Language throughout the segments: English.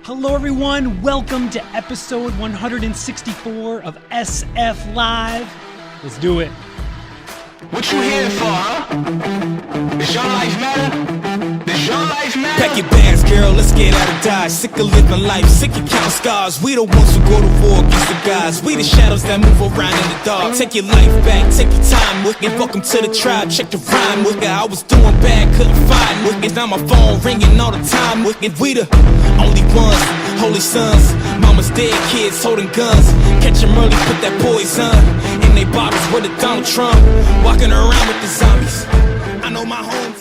Hello everyone, welcome to episode 164 of SF Live. Let's do it. What you here for, huh? Does your life matter? Does your life matter? Pack your bags, girl, let's get out of Dodge. Sick of living life, sick of counting scars. We the ones who go to war against the gods. We the shadows that move around in the dark. Take your life back, take your time with it. Welcome to the tribe, check the rhyme with it. I was doing bad, couldn't find with it. Now my phone ringing all the time with it. We the only ones, holy sons. Mama's dead, kids holding guns. Catch them early, put that poison in they bottles with the Donald Trump. Walking around with the zombies. I know my home.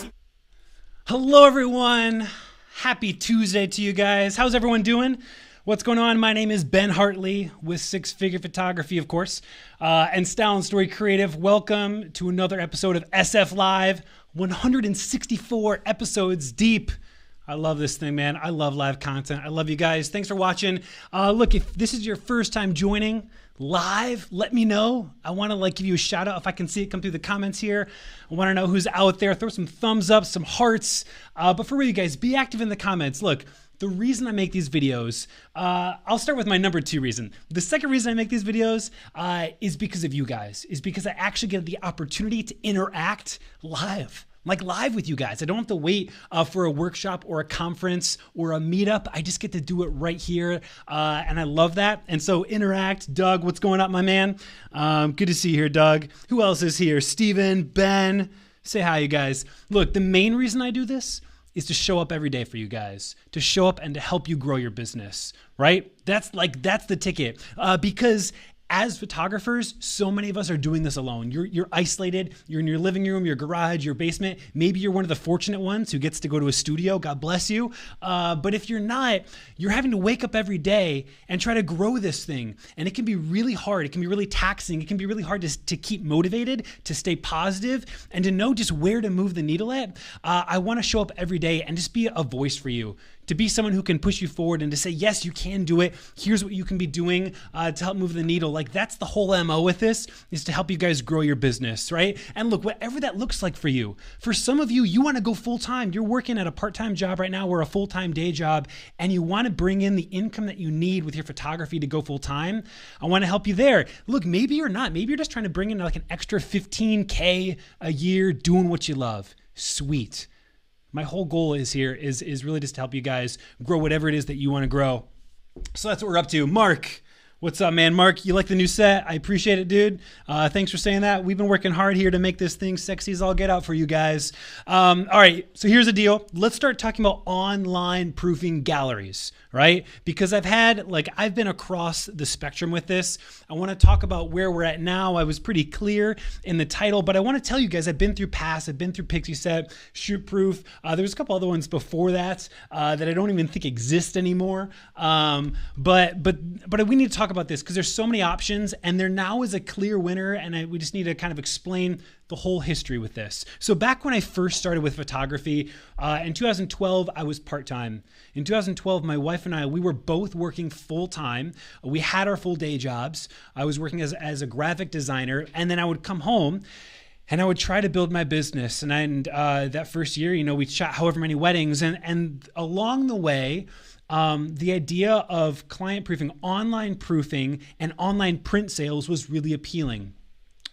Hello everyone, happy Tuesday to you guys. How's everyone doing? What's going on? My name is Ben Hartley with Six Figure Photography, of course, and Style and Story Creative. Welcome to another episode of SF Live, 164 episodes deep. I love this thing, man. I love live content. I love you guys. Thanks for watching. Look, if this is your first time joining live, let me know. I want to give you a shout out if I can see it come through the comments here. I want to know who's out there. Throw some thumbs up, some hearts. But for real, you guys, be active in the comments. Look, the reason I make these videos, I'll start with my number 2 reason. The second reason I make these videos is because of you guys, is because I actually get the opportunity to interact live. Live with you guys. I don't have to wait for a workshop or a conference or a meetup. I just get to do it right here, and I love that. And so interact. Doug, what's going up, my man? Good to see you here, Doug. Who else is here? Steven, Ben. Say hi, you guys. Look, the main reason I do this is to show up every day for you guys, to show up and to help you grow your business, right? That's the ticket, because as photographers, so many of us are doing this alone. You're isolated. You're in your living room, your garage, your basement. Maybe you're one of the fortunate ones who gets to go to a studio. God bless you. But if you're not, you're having to wake up every day and try to grow this thing. And it can be really hard. It can be really taxing. It can be really hard to keep motivated, to stay positive, and to know just where to move the needle at. I want to show up every day and just be a voice for you, to be someone who can push you forward and to say, yes, you can do it. Here's what you can be doing to help move the needle. That's the whole MO with this, is to help you guys grow your business, right? And look, whatever that looks like for you. For some of you, you want to go full-time. You're working at a part-time job right now or a full-time day job, and you want to bring in the income that you need with your photography to go full-time. I want to help you there. Look, maybe you're not. Maybe you're just trying to bring in an extra $15K a year doing what you love. Sweet. My whole goal is really just to help you guys grow whatever it is that you want to grow. So that's what we're up to. Mark, what's up, man? Mark, you like the new set? I appreciate it, dude. Thanks for saying that. We've been working hard here to make this thing sexy as all get out for you guys. All right, so here's the deal. Let's start talking about online proofing galleries, right? Because I've been across the spectrum with this. I want to talk about where we're at now. I was pretty clear in the title, but I want to tell you guys, I've been through Pass, I've been through Pixie Set, ShootProof. There's a couple other ones before that that I don't even think exist anymore. But we need to talk about this because there's so many options, and there now is a clear winner, and we just need to kind of explain the whole history with this. So back when I first started with photography, in 2012, I was part-time. In 2012, my wife and I, we were both working full-time. We had our full day jobs. I was working as a graphic designer, and then I would come home and I would try to build my business. And that first year, we shot however many weddings, and along the way, the idea of client proofing, online proofing, and online print sales was really appealing.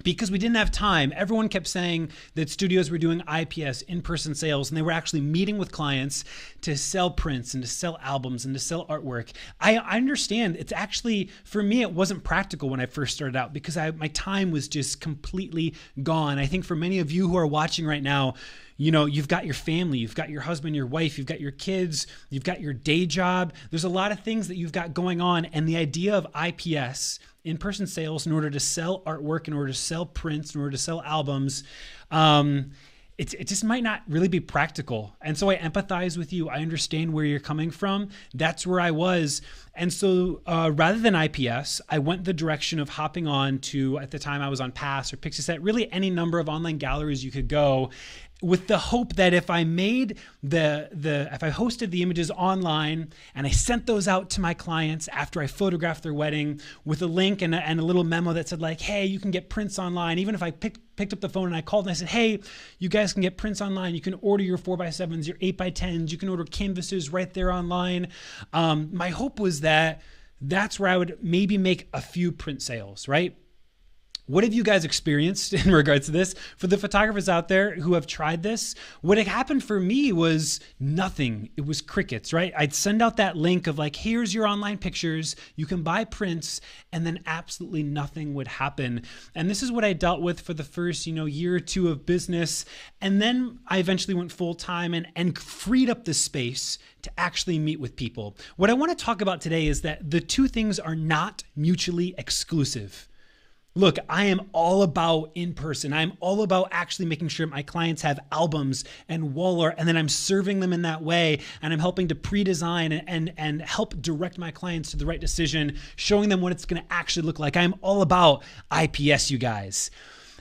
Because we didn't have time. Everyone kept saying that studios were doing IPS, in-person sales, and they were actually meeting with clients to sell prints and to sell albums and to sell artwork. I understand. It's actually, for me, it wasn't practical when I first started out because my time was just completely gone. I think for many of you who are watching right now, you've got your family, you've got your husband, your wife, you've got your kids, you've got your day job. There's a lot of things that you've got going on, and the idea of IPS, in-person sales, in order to sell artwork, in order to sell prints, in order to sell albums, it just might not really be practical. And so I empathize with you. I understand where you're coming from. That's where I was. And so rather than IPS, I went the direction of hopping on to, at the time I was on Pass or Pixie Set, really any number of online galleries you could go. with the hope that if I made if I hosted the images online and I sent those out to my clients after I photographed their wedding with a link and a little memo that said like, hey, you can get prints online. Even if I picked up the phone and I called and I said, hey, you guys can get prints online. You can order your 4x7s, your 8x10s. You can order canvases right there online. My hope was that that's where I would maybe make a few print sales, right? What have you guys experienced in regards to this? For the photographers out there who have tried this, what had happened for me was nothing. It was crickets, right? I'd send out that link of like, here's your online pictures. You can buy prints, and then absolutely nothing would happen. And this is what I dealt with for the first, year or two of business. And then I eventually went full time and freed up the space to actually meet with people. What I want to talk about today is that the two things are not mutually exclusive. Look, I am all about in-person. I'm all about actually making sure my clients have albums and wall art, and then I'm serving them in that way, and I'm helping to pre-design and help direct my clients to the right decision, showing them what it's going to actually look like. I'm all about IPS, you guys.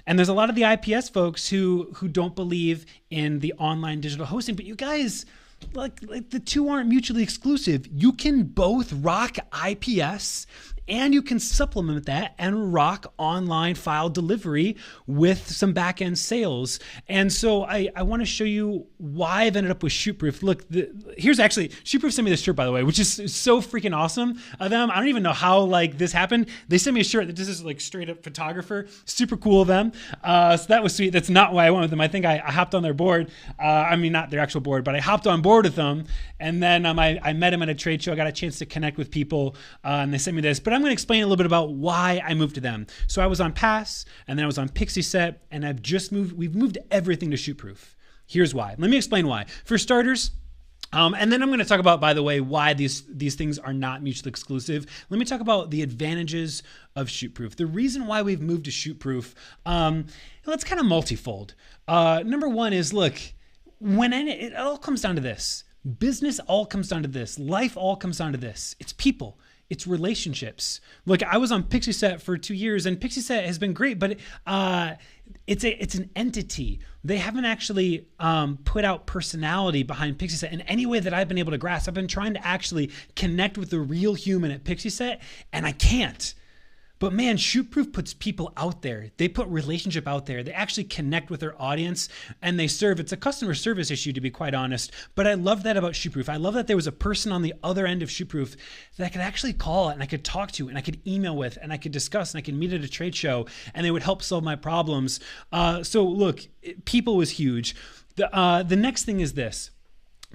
And there's a lot of the IPS folks who don't believe in the online digital hosting, but you guys, like the two aren't mutually exclusive. You can both rock IPS and you can supplement that and rock online file delivery with some back-end sales. And so I want to show you why I've ended up with ShootProof. Look, here's actually, ShootProof sent me this shirt, by the way, which is so freaking awesome of them. I don't even know how this happened. They sent me a shirt that this is straight up photographer. Super cool of them. So that was sweet. That's not why I went with them. I think I hopped on their board. Not their actual board, but I hopped on board with them. And then I met them at a trade show. I got a chance to connect with people and they sent me this. But I'm going to explain a little bit about why I moved to them. So I was on Pass, and then I was on Pixieset, and we've moved everything to ShootProof. Here's why. Let me explain why. For starters, and then I'm going to talk about, by the way, why these things are not mutually exclusive. Let me talk about the advantages of ShootProof. The reason why we've moved to ShootProof, it's kind of multifold. Number one is, look, it all comes down to this. Business all comes down to this. Life all comes down to this. It's people. It's relationships. Look, I was on Pixieset for 2 years, and Pixieset has been great, but it's an entity. They haven't actually put out personality behind Pixieset in any way that I've been able to grasp. I've been trying to actually connect with the real human at Pixieset, and I can't. But man, ShootProof puts people out there. They put relationship out there. They actually connect with their audience and they serve. It's a customer service issue, to be quite honest. But I love that about ShootProof. I love that there was a person on the other end of ShootProof that I could actually call and I could talk to and I could email with and I could discuss and I could meet at a trade show and they would help solve my problems. So look, people was huge. The next thing is this.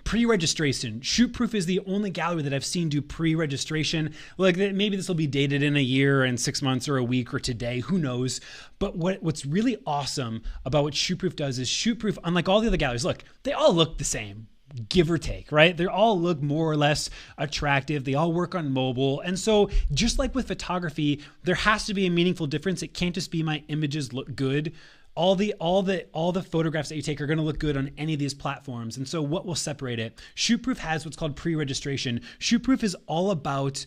Pre-registration. ShootProof is the only gallery that I've seen do pre-registration. Maybe this will be dated in a year and 6 months or a week or today, who knows. But what's really awesome about what ShootProof does is ShootProof, unlike all the other galleries, look, they all look the same, give or take, right? They all look more or less attractive. They all work on mobile. And so just like with photography, there has to be a meaningful difference. It can't just be my images look good. All the photographs that you take are going to look good on any of these platforms. And so what will separate it? ShootProof has what's called pre-registration. ShootProof is all about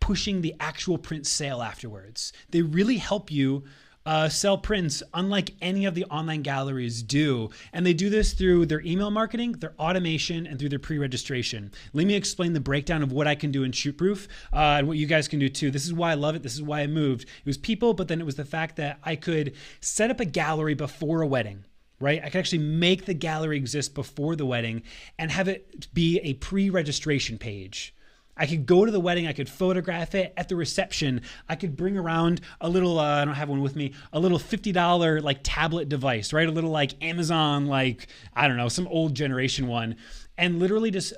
pushing the actual print sale afterwards. They really help you sell prints unlike any of the online galleries do. And they do this through their email marketing, their automation, and through their pre-registration. Let me explain the breakdown of what I can do in ShootProof and what you guys can do too. This is why I love it. This is why I moved. It was people, but then it was the fact that I could set up a gallery before a wedding. Right? I could actually make the gallery exist before the wedding and have it be a pre-registration page. I could go to the wedding, I could photograph it at the reception. I could bring around a little, I don't have one with me, a little $50 tablet device, right? A little Amazon, I don't know, some old generation one, and literally just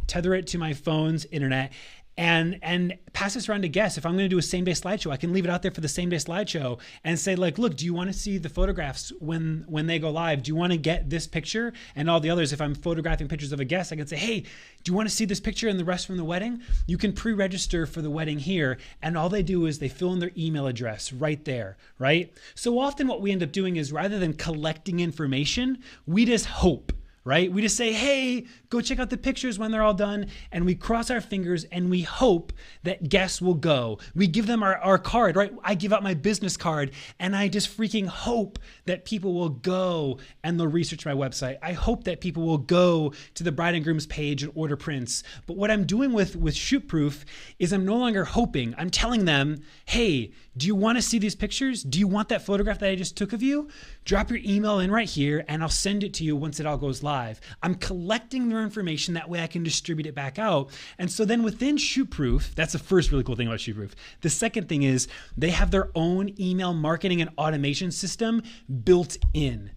tether it to my phone's internet and pass this around to guests. If I'm going to do a same-day slideshow, I can leave it out there for the same-day slideshow and say, look, do you want to see the photographs when they go live? Do you want to get this picture and all the others? If I'm photographing pictures of a guest, I can say, hey, do you want to see this picture and the rest from the wedding? You can pre-register for the wedding here, and all they do is they fill in their email address right there, right? So often what we end up doing is rather than collecting information, we just hope. right? We just say, hey, go check out the pictures when they're all done. And we cross our fingers and we hope that guests will go. We give them our card, right? I give out my business card and I just freaking hope that people will go and they'll research my website. I hope that people will go to the bride and groom's page and order prints. But what I'm doing with ShootProof is I'm no longer hoping. I'm telling them, hey, do you want to see these pictures? Do you want that photograph that I just took of you? Drop your email in right here and I'll send it to you once it all goes live. I'm collecting their information. That way I can distribute it back out. And so then within ShootProof, that's the first really cool thing about ShootProof. The second thing is they have their own email marketing and automation system built in.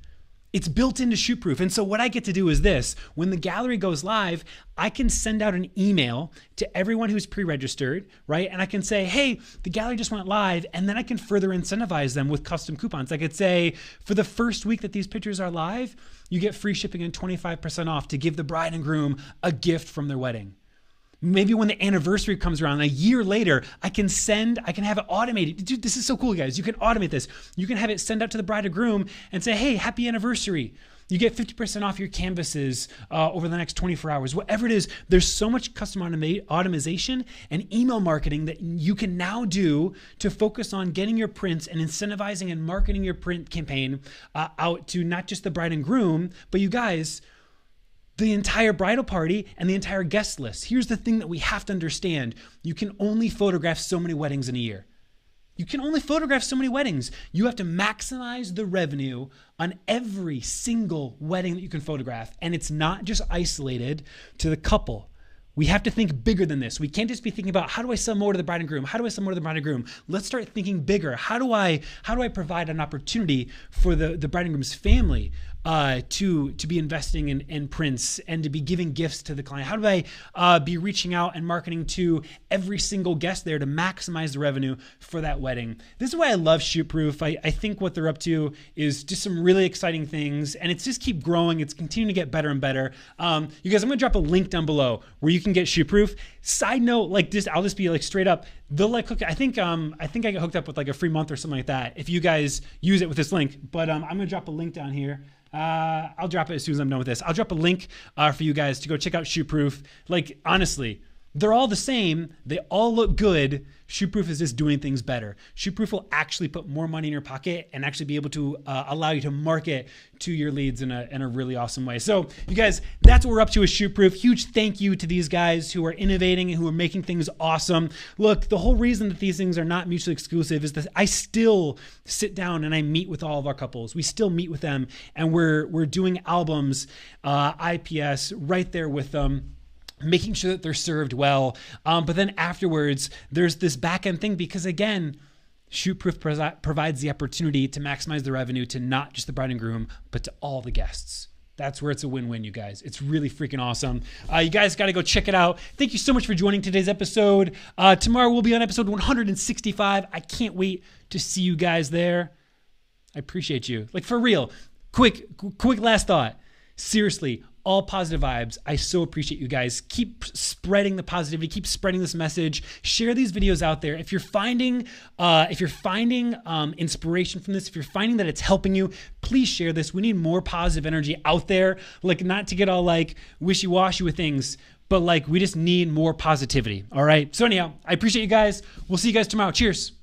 It's built into ShootProof. And so what I get to do is this. When the gallery goes live, I can send out an email to everyone who's pre-registered, right? And I can say, hey, the gallery just went live. And then I can further incentivize them with custom coupons. I could say, for the first week that these pictures are live, you get free shipping and 25% off to give the bride and groom a gift from their wedding. Maybe when the anniversary comes around, a year later, I can have it automated. Dude, this is so cool, guys. You can automate this. You can have it send out to the bride or groom and say, hey, happy anniversary. You get 50% off your canvases over the next 24 hours. Whatever it is, there's so much custom automation and email marketing that you can now do to focus on getting your prints and incentivizing and marketing your print campaign out to not just the bride and groom, but you guys, the entire bridal party and the entire guest list. Here's the thing that we have to understand. You can only photograph so many weddings in a year. You can only photograph so many weddings. You have to maximize the revenue on every single wedding that you can photograph. And it's not just isolated to the couple. We have to think bigger than this. We can't just be thinking about how do I sell more to the bride and groom? How do I sell more to the bride and groom? Let's start thinking bigger. How do I provide an opportunity for the bride and groom's family to be investing in prints and to be giving gifts to the client? How do I be reaching out and marketing to every single guest there to maximize the revenue for that wedding? This is why I love ShootProof. I think what they're up to is just some really exciting things, and it's just keep growing. It's continuing to get better and better. You guys, I'm gonna drop a link down below where you can get ShootProof. Side note, I'll just be straight up. They'll hook. I think I got hooked up with a free month or something like that if you guys use it with this link. But I'm gonna drop a link down here. I'll drop it as soon as I'm done with this. I'll drop a link for you guys to go check out ShootProof. Honestly, they're all the same. They all look good. ShootProof is just doing things better. ShootProof will actually put more money in your pocket and actually be able to allow you to market to your leads in a really awesome way. So you guys, that's what we're up to with ShootProof. Huge thank you to these guys who are innovating and who are making things awesome. Look, the whole reason that these things are not mutually exclusive is that I still sit down and I meet with all of our couples. We still meet with them and we're doing albums, IPS right there with them, making sure that they're served well. But then afterwards, there's this back end thing because again, ShootProof provides the opportunity to maximize the revenue to not just the bride and groom, but to all the guests. That's where it's a win-win, you guys. It's really freaking awesome. You guys got to go check it out. Thank you so much for joining today's episode. Tomorrow we'll be on episode 165. I can't wait to see you guys there. I appreciate you. For real. Quick last thought. Seriously, all positive vibes. I so appreciate you guys. Keep spreading the positivity. Keep spreading this message. Share these videos out there. If you're finding inspiration from this, if you're finding that it's helping you, please share this. We need more positive energy out there. Not to get all wishy-washy with things, but we just need more positivity. All right. So anyhow, I appreciate you guys. We'll see you guys tomorrow. Cheers.